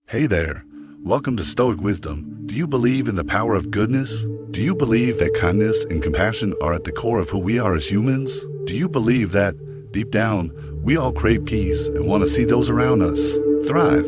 Hey there, welcome to Stoic Wisdom. Do you believe in the power of goodness? Do you believe that kindness and compassion are at the core of who we are as humans? Do you believe that, deep down, we all crave peace and want to see those around us thrive?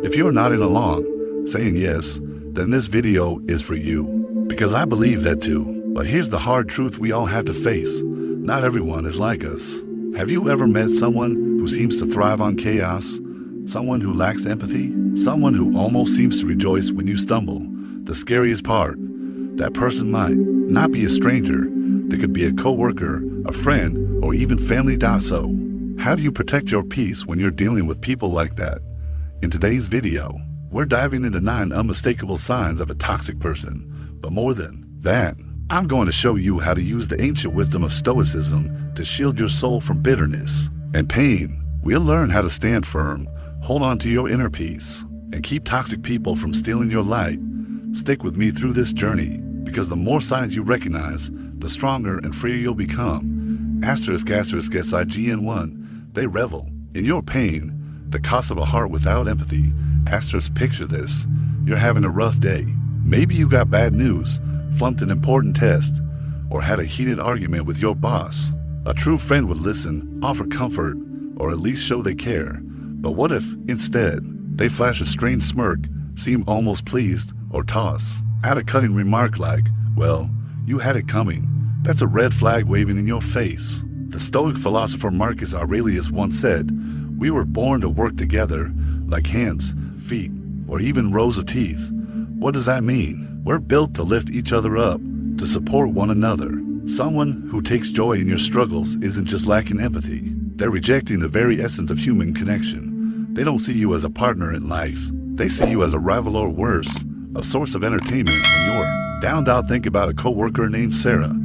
If you're nodding along, saying yes, then this video is for you. Because I believe that too. But here's the hard truth we all have to face. Not everyone is like us. Have you ever met someone who seems to thrive on chaos? Someone who lacks empathy? Someone who almost seems to rejoice when you stumble? The scariest part, that person might not be a stranger. They could be a coworker, a friend, or even family. So, how do you protect your peace when you're dealing with people like that? In today's video, we're diving into 9 unmistakable signs of a toxic person. But more than that, I'm going to show you how to use the ancient wisdom of Stoicism to shield your soul from bitterness and pain. We'll learn how to stand firm, hold on to your inner peace, and keep toxic people from stealing your light. Stick with me through this journey, because the more signs you recognize, the stronger and freer you'll become. SIGN1, they revel in your pain, the cost of a heart without empathy. Picture this, you're having a rough day. Maybe you got bad news, flunked an important test, or had a heated argument with your boss. A true friend would listen, offer comfort, or at least show they care. But what if, instead, they flash a strange smirk, seem almost pleased, or toss out a cutting remark like, well, you had it coming. That's a red flag waving in your face. The Stoic philosopher Marcus Aurelius once said, we were born to work together, like hands, feet, or even rows of teeth. What does that mean? We're built to lift each other up, to support one another. Someone who takes joy in your struggles isn't just lacking empathy. They're rejecting the very essence of human connection. They don't see you as a partner in life. They see you as a rival, or worse, a source of entertainment when you're down. Think about a coworker named Sarah.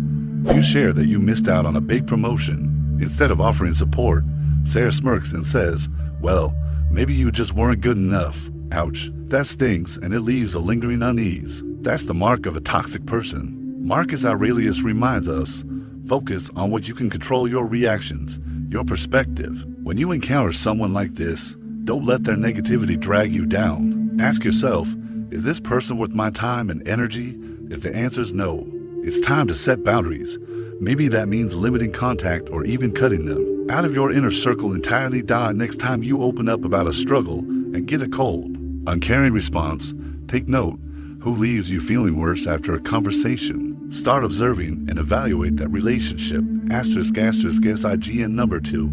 You share that you missed out on a big promotion. Instead of offering support, Sarah smirks and says, well, maybe you just weren't good enough. Ouch, that stings, and it leaves a lingering unease. That's the mark of a toxic person. Marcus Aurelius reminds us, focus on what you can control, your reactions, your perspective. When you encounter someone like this, don't let their negativity drag you down. Ask yourself, is this person worth my time and energy? If the answer is no, it's time to set boundaries. Maybe that means limiting contact or even cutting them out of your inner circle entirely. Next time you open up about a struggle and get a cold, uncaring response, take note. Who leaves you feeling worse after a conversation? Start observing and evaluate that relationship. SIGN number 2,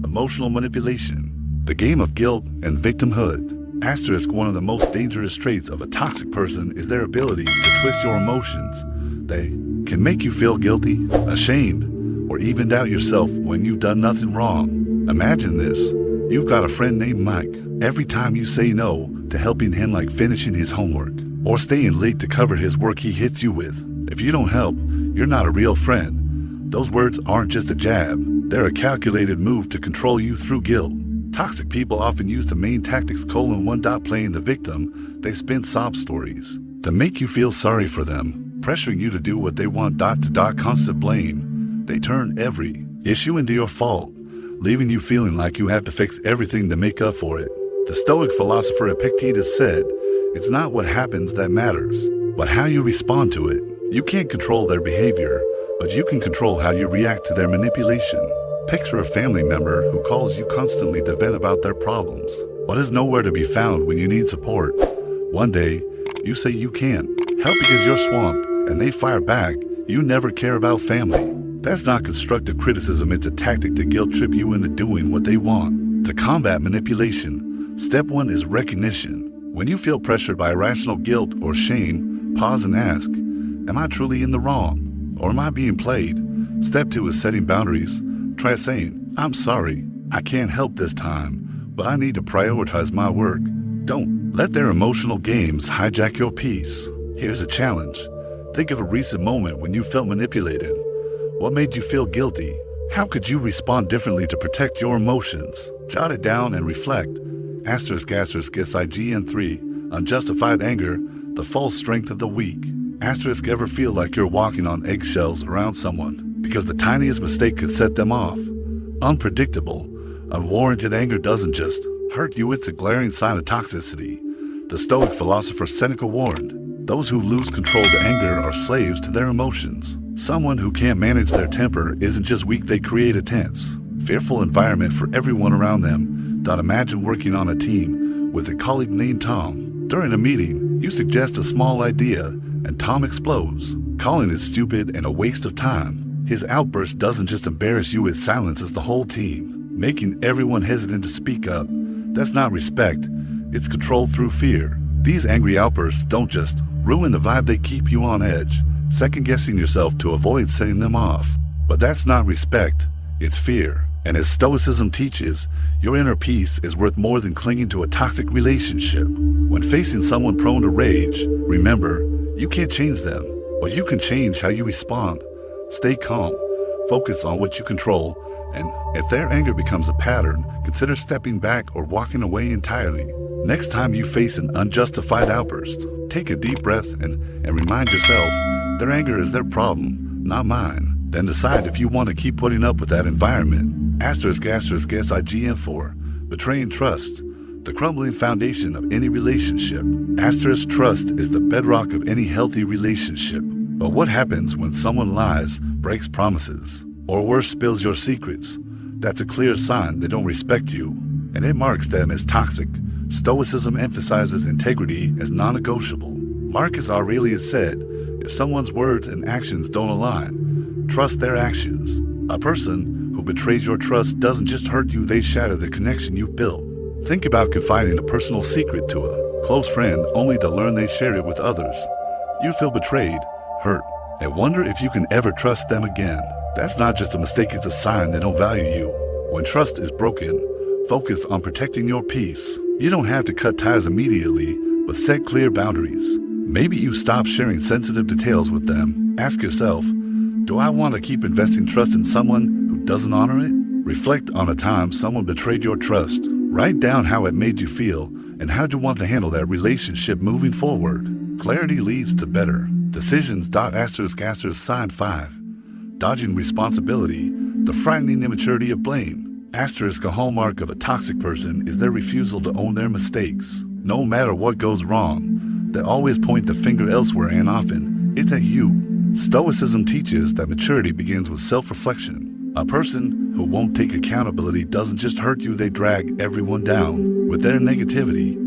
emotional manipulation. The game of guilt and victimhood. One of the most dangerous traits of a toxic person is their ability to twist your emotions. They can make you feel guilty, ashamed, or even doubt yourself when you've done nothing wrong. Imagine this. You've got a friend named Mike. Every time you say no to helping him, like finishing his homework or staying late to cover his work, he hits you with, if you don't help, you're not a real friend. Those words aren't just a jab. They're a calculated move to control you through guilt. Toxic people often use the main tactics: playing the victim. They spin sob stories to make you feel sorry for them, pressuring you to do what they want. Constant blame. They turn every issue into your fault, leaving you feeling like you have to fix everything to make up for it. The Stoic philosopher Epictetus said, it's not what happens that matters, but how you respond to it. You can't control their behavior, but you can control how you react to their manipulation. Picture a family member who calls you constantly to vent about their problems, but is nowhere to be found when you need support. One day, you say you can't help because you're swamped, and they fire back, you never care about family. That's not constructive criticism, it's a tactic to guilt trip you into doing what they want. To combat manipulation, step 1 is recognition. When you feel pressured by irrational guilt or shame, pause and ask, am I truly in the wrong? Or am I being played? Step 2 is setting boundaries. Try saying, I'm sorry, I can't help this time, but I need to prioritize my work. Don't let their emotional games hijack your peace. Here's a challenge. Think of a recent moment when you felt manipulated. What made you feel guilty? How could you respond differently to protect your emotions? Jot it down and reflect. SIGN3, unjustified anger, the false strength of the weak. Ever feel like you're walking on eggshells around someone because the tiniest mistake could set them off? Unpredictable, unwarranted anger doesn't just hurt you, it's a glaring sign of toxicity. The Stoic philosopher Seneca warned, "Those who lose control to anger are slaves to their emotions." Someone who can't manage their temper isn't just weak, they create a tense, fearful environment for everyone around them. Imagine working on a team with a colleague named Tom. During a meeting, you suggest a small idea, and Tom explodes, calling it stupid and a waste of time. His outburst doesn't just embarrass you, it silences the whole team, making everyone hesitant to speak up. That's not respect, it's control through fear. These angry outbursts don't just ruin the vibe, they keep you on edge, second-guessing yourself to avoid setting them off. But that's not respect, it's fear. And as Stoicism teaches, your inner peace is worth more than clinging to a toxic relationship. When facing someone prone to rage, remember, you can't change them, but you can change how you respond. Stay calm, focus on what you control, and if their anger becomes a pattern, consider stepping back or walking away entirely. Next time you face an unjustified outburst, take a deep breath and remind yourself, their anger is their problem, not mine. Then decide if you want to keep putting up with that environment. **SIGN for betraying trust, the crumbling foundation of any relationship. Trust is the bedrock of any healthy relationship. But what happens when someone lies, breaks promises, or worse, spills your secrets? That's a clear sign they don't respect you, and it marks them as toxic. Stoicism emphasizes integrity as non-negotiable. Marcus Aurelius said, if someone's words and actions don't align, trust their actions. A person who betrays your trust doesn't just hurt you, they shatter the connection you built. Think about confiding a personal secret to a close friend only to learn they shared it with others. You feel betrayed, hurt, and wonder if you can ever trust them again. That's not just a mistake, it's a sign they don't value you. When trust is broken, focus on protecting your peace. You don't have to cut ties immediately, but set clear boundaries. Maybe you stop sharing sensitive details with them. Ask yourself, do I want to keep investing trust in someone who doesn't honor it? Reflect on a time someone betrayed your trust. Write down how it made you feel and how you want to handle that relationship moving forward. Clarity leads to better decisions. Sign 5. Dodging responsibility, the frightening immaturity of blame. A hallmark of a toxic person is their refusal to own their mistakes. No matter what goes wrong, they always point the finger elsewhere, and often it's at you. Stoicism teaches that maturity begins with self-reflection. A person who won't take accountability doesn't just hurt you, they drag everyone down. With their negativity,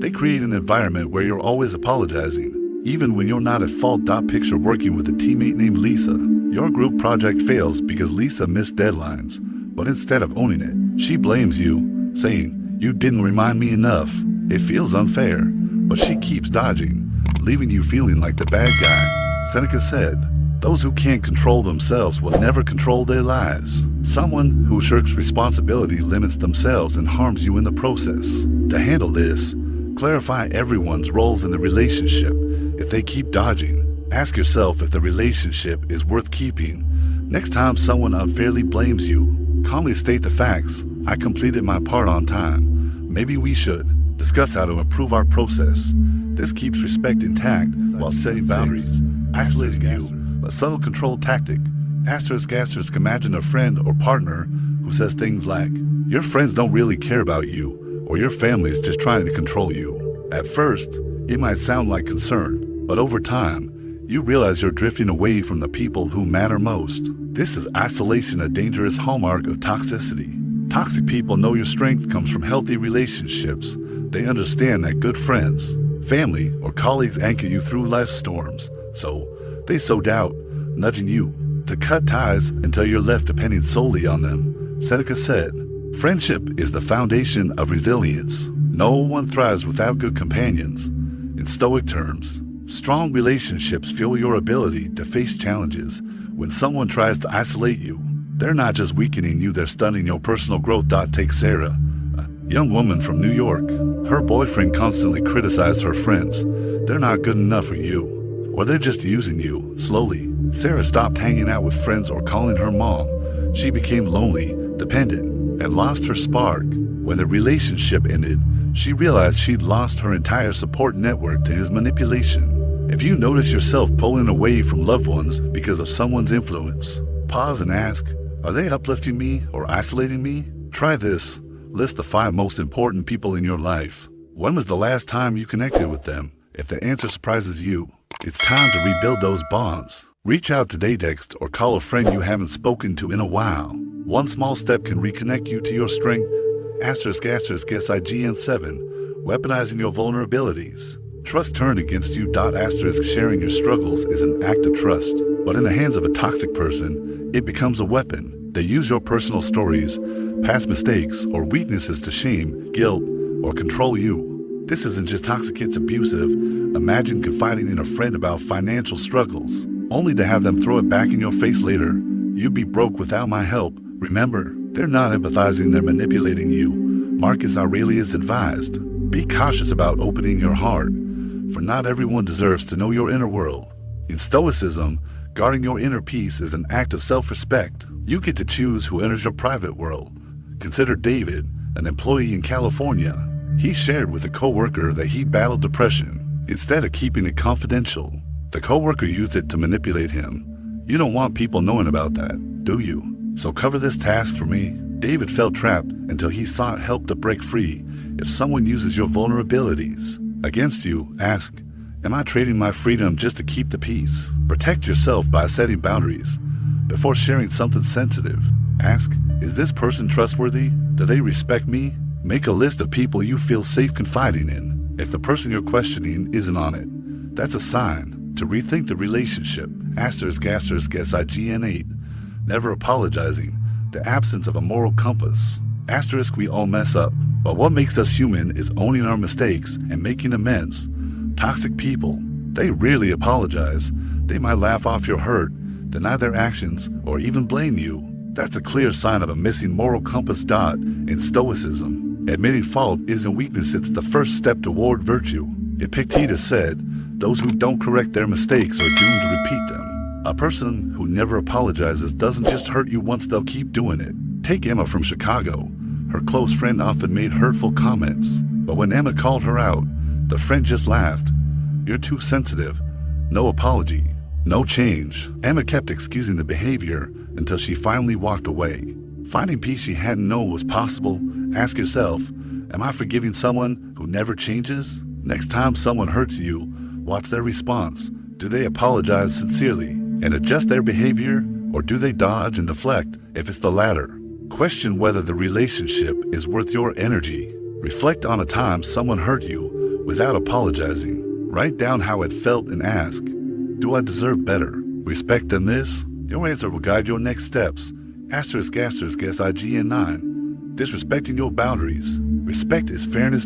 they create an environment where you're always apologizing, even when you're not at fault. Picture working with a teammate named Lisa. Your group project fails because Lisa missed deadlines, but instead of owning it, she blames you, saying, "You didn't remind me enough." It feels unfair, but she keeps dodging, leaving you feeling like the bad guy. Seneca said, those who can't control themselves will never control their lives. Someone who shirks responsibility limits themselves and harms you in the process. To handle this, clarify everyone's roles in the relationship. If they keep dodging, ask yourself if the relationship is worth keeping. Next time someone unfairly blames you, calmly state the facts. I completed my part on time. Maybe we should discuss how to improve our process. This keeps respect intact while setting boundaries. Isolating you, a subtle control tactic. Imagine a friend or partner who says things like, your friends don't really care about you, or your family's just trying to control you. At first, it might sound like concern, but over time, you realize you're drifting away from the people who matter most. This is isolation, a dangerous hallmark of toxicity. Toxic people know your strength comes from healthy relationships. They understand that good friends, family, or colleagues anchor you through life's storms. So they sow doubt, nudging you to cut ties until you're left depending solely on them. Seneca said, friendship is the foundation of resilience. No one thrives without good companions. In Stoic terms, strong relationships fuel your ability to face challenges. When someone tries to isolate you, they're not just weakening you, they're stunning your personal growth. Take Sarah, a young woman from New York. Her boyfriend constantly criticized her friends. They're not good enough for you, or they're just using you. Slowly, Sarah stopped hanging out with friends or calling her mom. She became lonely, dependent, and lost her spark. When the relationship ended, she realized she'd lost her entire support network to his manipulation. If you notice yourself pulling away from loved ones because of someone's influence, pause and ask, are they uplifting me or isolating me? Try this. List the 5 most important people in your life. When was the last time you connected with them? If the answer surprises you, it's time to rebuild those bonds. Reach out today, text, or call a friend you haven't spoken to in a while. One small step can reconnect you to your strength. **SIGN 7, weaponizing your vulnerabilities. Trust turned against you. **Sharing your struggles is an act of trust, but in the hands of a toxic person, it becomes a weapon. They use your personal stories, past mistakes, or weaknesses to shame, guilt, or control you. This isn't just toxic, it's abusive. Imagine confiding in a friend about financial struggles, only to have them throw it back in your face later. You'd be broke without my help. Remember, they're not empathizing, they're manipulating you. Marcus Aurelius advised, be cautious about opening your heart, for not everyone deserves to know your inner world. In Stoicism, guarding your inner peace is an act of self-respect. You get to choose who enters your private world. Consider David, an employee in California. He shared with a coworker that he battled depression. Instead of keeping it confidential, the coworker used it to manipulate him. You don't want people knowing about that, do you? So cover this task for me. David felt trapped until he sought help to break free. If someone uses your vulnerabilities against you, ask, am I trading my freedom just to keep the peace? Protect yourself by setting boundaries. Before sharing something sensitive, ask, is this person trustworthy? Do they respect me? Make a list of people you feel safe confiding in. If the person you're questioning isn't on it, that's a sign to rethink the relationship. **SIGN 8, never apologizing, the absence of a moral compass. **, we all mess up, but what makes us human is owning our mistakes and making amends. Toxic people, they rarely apologize. They might laugh off your hurt, deny their actions, or even blame you. That's a clear sign of a missing moral compass. In Stoicism, admitting fault isn't weakness, it's the first step toward virtue. Epictetus said, those who don't correct their mistakes are doomed to repeat them. A person who never apologizes doesn't just hurt you once, they'll keep doing it. Take Emma from Chicago. Her close friend often made hurtful comments, but when Emma called her out, the friend just laughed. You're too sensitive. No apology. No change. Emma kept excusing the behavior until she finally walked away. Finding peace she hadn't known was possible. Ask yourself, am I forgiving someone who never changes? Next time someone hurts you, watch their response. Do they apologize sincerely and adjust their behavior, or do they dodge and deflect? If it's the latter, question whether the relationship is worth your energy. Reflect on a time someone hurt you without apologizing. Write down how it felt and ask, do I deserve better? Respect than this? Your answer will guide your next steps. **SIGN 9, disrespecting your boundaries. Respect is fairness.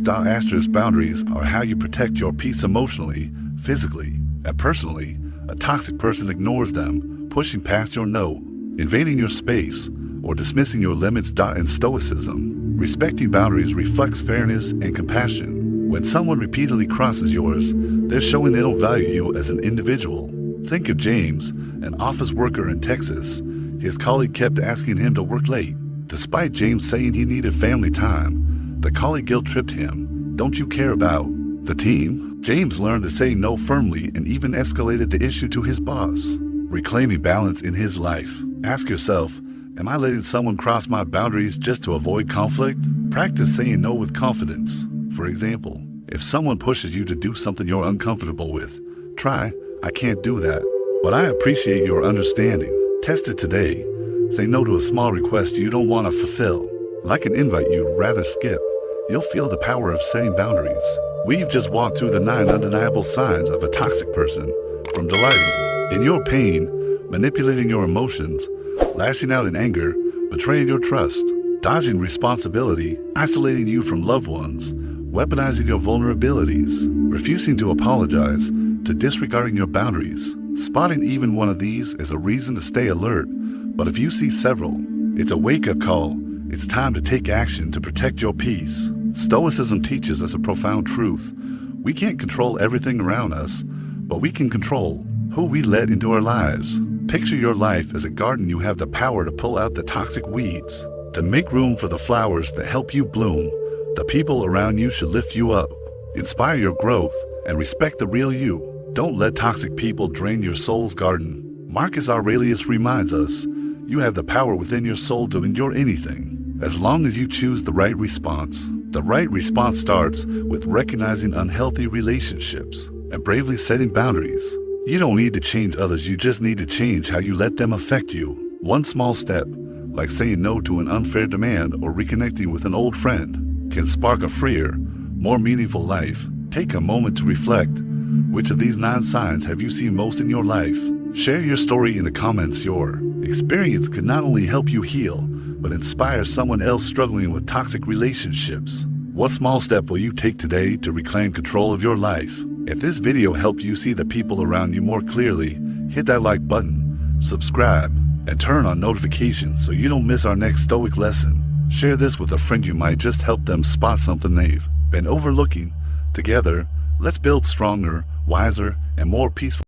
Boundaries are how you protect your peace emotionally, physically, and personally. A toxic person ignores them, pushing past your no, invading your space, or dismissing your limits. In Stoicism, respecting boundaries reflects fairness and compassion. When someone repeatedly crosses yours, they're showing they don't value you as an individual. Think of James, an office worker in Texas. His colleague kept asking him to work late. Despite James saying he needed family time, the colleague guilt-tripped him. Don't you care about the team? James learned to say no firmly and even escalated the issue to his boss. Reclaiming balance in his life. Ask yourself, am I letting someone cross my boundaries just to avoid conflict? Practice saying no with confidence. For example, if someone pushes you to do something you're uncomfortable with, try, I can't do that, but I appreciate your understanding. Test it today. Say no to a small request you don't want to fulfill, like an invite you'd rather skip. You'll feel the power of setting boundaries. We've just walked through the 9 undeniable signs of a toxic person, from delighting in your pain, manipulating your emotions, lashing out in anger, betraying your trust, dodging responsibility, isolating you from loved ones, weaponizing your vulnerabilities, refusing to apologize, to disregarding your boundaries. Spotting even one of these is a reason to stay alert, but if you see several, it's a wake-up call. It's time to take action to protect your peace. Stoicism teaches us a profound truth. We can't control everything around us, but we can control who we let into our lives. Picture your life as a garden. You have the power to pull out the toxic weeds, to make room for the flowers that help you bloom. The people around you should lift you up, inspire your growth, and respect the real you. Don't let toxic people drain your soul's garden. Marcus Aurelius reminds us, you have the power within your soul to endure anything, as long as you choose the right response. The right response starts with recognizing unhealthy relationships and bravely setting boundaries. You don't need to change others, you just need to change how you let them affect you. One small step, like saying no to an unfair demand or reconnecting with an old friend, can spark a freer, more meaningful life. Take a moment to reflect. Which of these 9 signs have you seen most in your life? Share your story in the comments. Your experience could not only help you heal, but inspire someone else struggling with toxic relationships. What small step will you take today to reclaim control of your life? If this video helped you see the people around you more clearly, hit that like button, subscribe, and turn on notifications so you don't miss our next Stoic lesson. Share this with a friend, you might just help them spot something they've been overlooking. Together, let's build stronger, wiser, and more peaceful